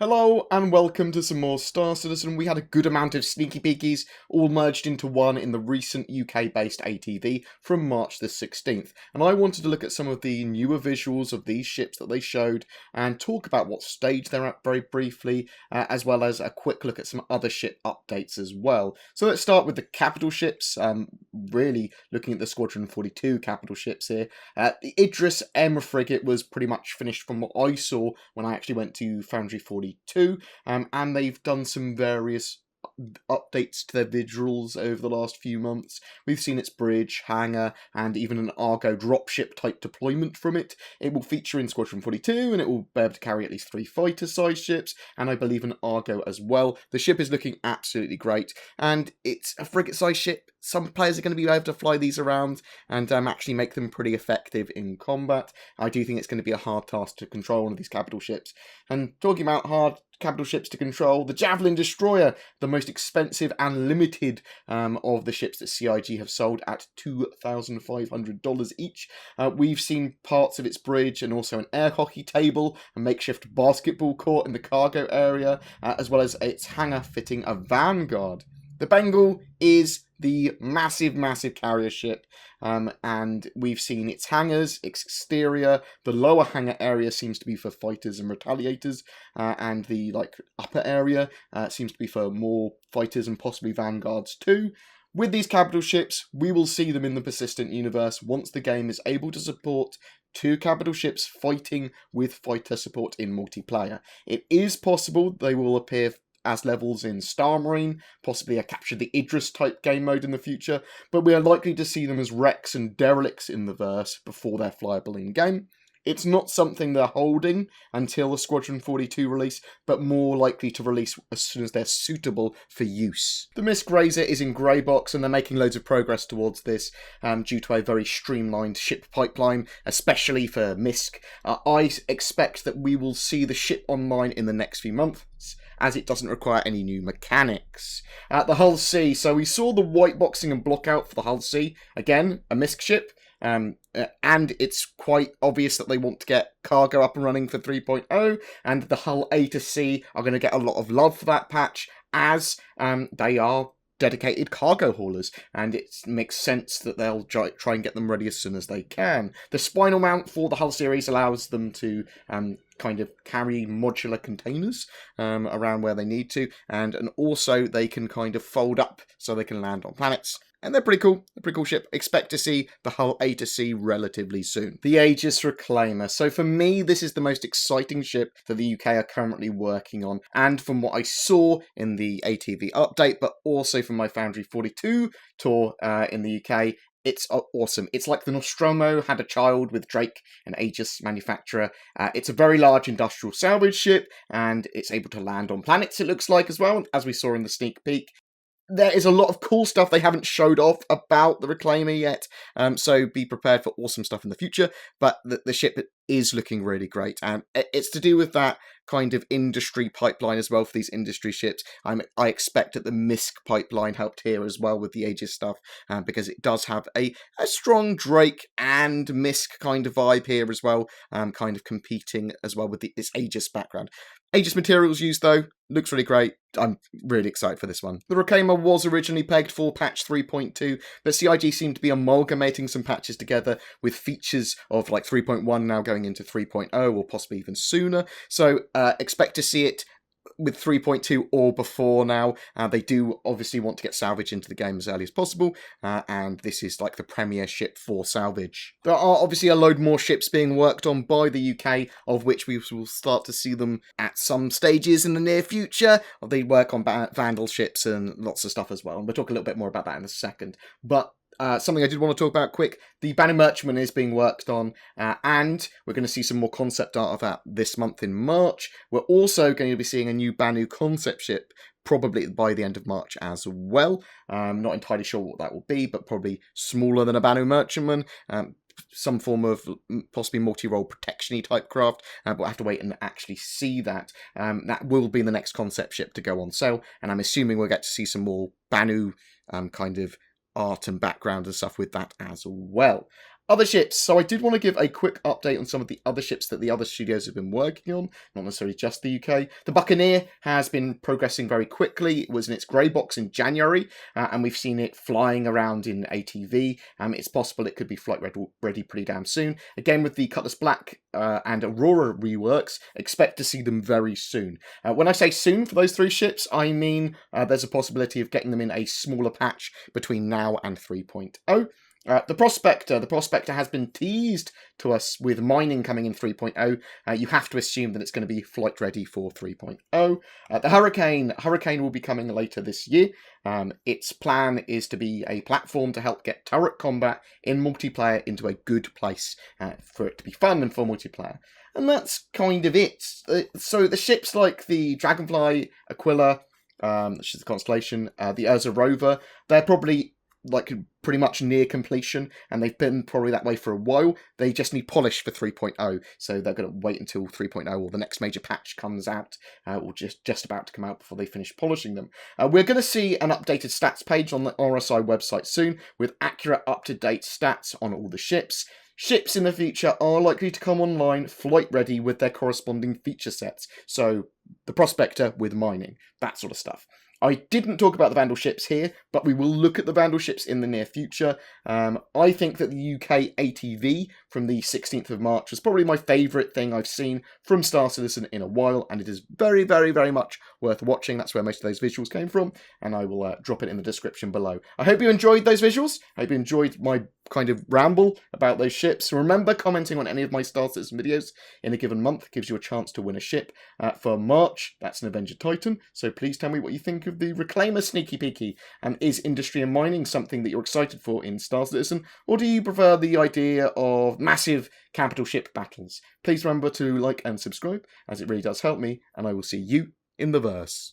Hello and welcome to some more Star Citizen. We had a good amount of sneaky peekies, all merged into one in the recent UK-based ATV from March the 16th. And I wanted to look at some of the newer visuals of these ships that they showed and talk about what stage they're at very briefly, as well as a quick look at some other ship updates as well. So let's start with the capital ships, really looking at the Squadron 42 capital ships here. The Idris M frigate was pretty much finished from what I saw when I actually went to Foundry 42, and they've done some various updates to their visuals over the last few months. We've seen its bridge, hangar, and even an Argo dropship type deployment from it. It will feature in Squadron 42, and it will be able to carry at least 3 fighter-sized ships, and I believe an Argo as well. The ship is looking absolutely great, and it's a frigate-sized ship. Some players are going to be able to fly these around and actually make them pretty effective in combat. I do think it's going to be a hard task to control one of these capital ships. And talking about hard capital ships to control, the Javelin Destroyer, the most expensive and limited of the ships that CIG have sold at $2,500 each. We've seen parts of its bridge and also an air hockey table, a makeshift basketball court in the cargo area, as well as its hangar fitting a Vanguard. The Bengal is the massive carrier ship, and we've seen its hangars, its exterior. The lower hangar area seems to be for fighters and retaliators, and the upper area seems to be for more fighters and possibly vanguards too. With these capital ships, we will see them in the persistent universe once the game is able to support 2 capital ships fighting with fighter support in multiplayer. It is possible they will appear as levels in Star Marine, possibly a Capture the Idris type game mode in the future, but we are likely to see them as wrecks and derelicts in the verse before they're flyable in-game. It's not something they're holding until the Squadron 42 release, but more likely to release as soon as they're suitable for use. The Misk Razor is in grey box, and they're making loads of progress towards this due to a very streamlined ship pipeline, especially for Misk. I expect that we will see the ship online in the next few months, as it doesn't require any new mechanics. The Hull C, so we saw the white boxing and blockout for the Hull C, again, a Misk ship. And it's quite obvious that they want to get cargo up and running for 3.0, and the Hull A to C are going to get a lot of love for that patch, as they are dedicated cargo haulers, and it makes sense that they'll try and get them ready as soon as they can. The spinal mount for the Hull series allows them to kind of carry modular containers around where they need to, and also they can kind of fold up so they can land on planets. And they're pretty cool. A pretty cool ship. Expect to see the Hull A to C relatively soon. The Aegis Reclaimer. So for me, this is the most exciting ship that the UK are currently working on. And from what I saw in the ATV update, but also from my Foundry 42 tour in the UK, it's awesome. It's like the Nostromo had a child with Drake, an Aegis manufacturer. It's a very large industrial salvage ship, and it's able to land on planets, it looks like, as well, as we saw in the sneak peek. There is a lot of cool stuff they haven't showed off about the Reclaimer yet, so be prepared for awesome stuff in the future, but the ship is looking really great, and it's to do with that kind of industry pipeline as well for these industry ships. I expect that the Misk pipeline helped here as well with the Aegis stuff, because it does have a strong Drake and Misk kind of vibe here as well, kind of competing as well with this Aegis background. Aegis materials used though, looks really great. I'm really excited for this one. The Reclaimer was originally pegged for patch 3.2, but CIG seemed to be amalgamating some patches together with features of 3.1 now going into 3.0 or possibly even sooner. So expect to see it with 3.2 or before now. They do obviously want to get salvage into the game as early as possible, and this is like the premier ship for salvage. There are obviously a load more ships being worked on by the UK, of which we will start to see them at some stages in the near future. They work on Vandal ships and lots of stuff as well, and we'll talk a little bit more about that in a second. But something I did want to talk about quick, the Banu Merchantman is being worked on, and we're going to see some more concept art of that this month in March. We're also going to be seeing a new Banu concept ship, probably by the end of March as well. Not entirely sure what that will be, but probably smaller than a Banu Merchantman. Some form of possibly multi-role protection-y type craft, but we'll have to wait and actually see that. That will be the next concept ship to go on sale, and I'm assuming we'll get to see some more Banu kind of art and background and stuff with that as well. Other ships. So I did want to give a quick update on some of the other ships that the other studios have been working on, not necessarily just the UK. The Buccaneer has been progressing very quickly. It was in its grey box in January, and we've seen it flying around in ATV. It's possible it could be flight ready pretty damn soon. Again, with the Cutlass Black and Aurora reworks, expect to see them very soon. When I say soon for those 3 ships, I mean there's a possibility of getting them in a smaller patch between now and 3.0. The Prospector has been teased to us with mining coming in 3.0. You have to assume that it's going to be flight ready for 3.0. The Hurricane will be coming later this year. Its plan is to be a platform to help get turret combat in multiplayer into a good place for it to be fun and for multiplayer. And that's kind of it. So the ships like the Dragonfly, Aquila, which is the Constellation, the Urza Rover, they're probably like pretty much near completion, and they've been probably that way for a while. They just need polish for 3.0, so they're going to wait until 3.0 or the next major patch comes out, or just about to come out before they finish polishing them. We're going to see an updated stats page on the RSI website soon, with accurate, up-to-date stats on all the ships. Ships in the future are likely to come online flight ready with their corresponding feature sets, so the Prospector with mining, that sort of stuff. I didn't talk about the Vandal ships here, but we will look at the Vandal ships in the near future. I think that the UK ATV from the 16th of March was probably my favourite thing I've seen from Star Citizen in a while, and it is very, very, very much worth watching. That's where most of those visuals came from, and I will drop it in the description below. I hope you enjoyed those visuals. I hope you enjoyed my kind of ramble about those ships. Remember, commenting on any of my Star Citizen videos in a given month gives you a chance to win a ship. For March, that's an Avenger Titan, so please tell me what you think of the Reclaimer Sneaky Peeky. Is industry and mining something that you're excited for in Star Citizen, or do you prefer the idea of massive capital ship battles? Please remember to like and subscribe, as it really does help me, and I will see you in the verse.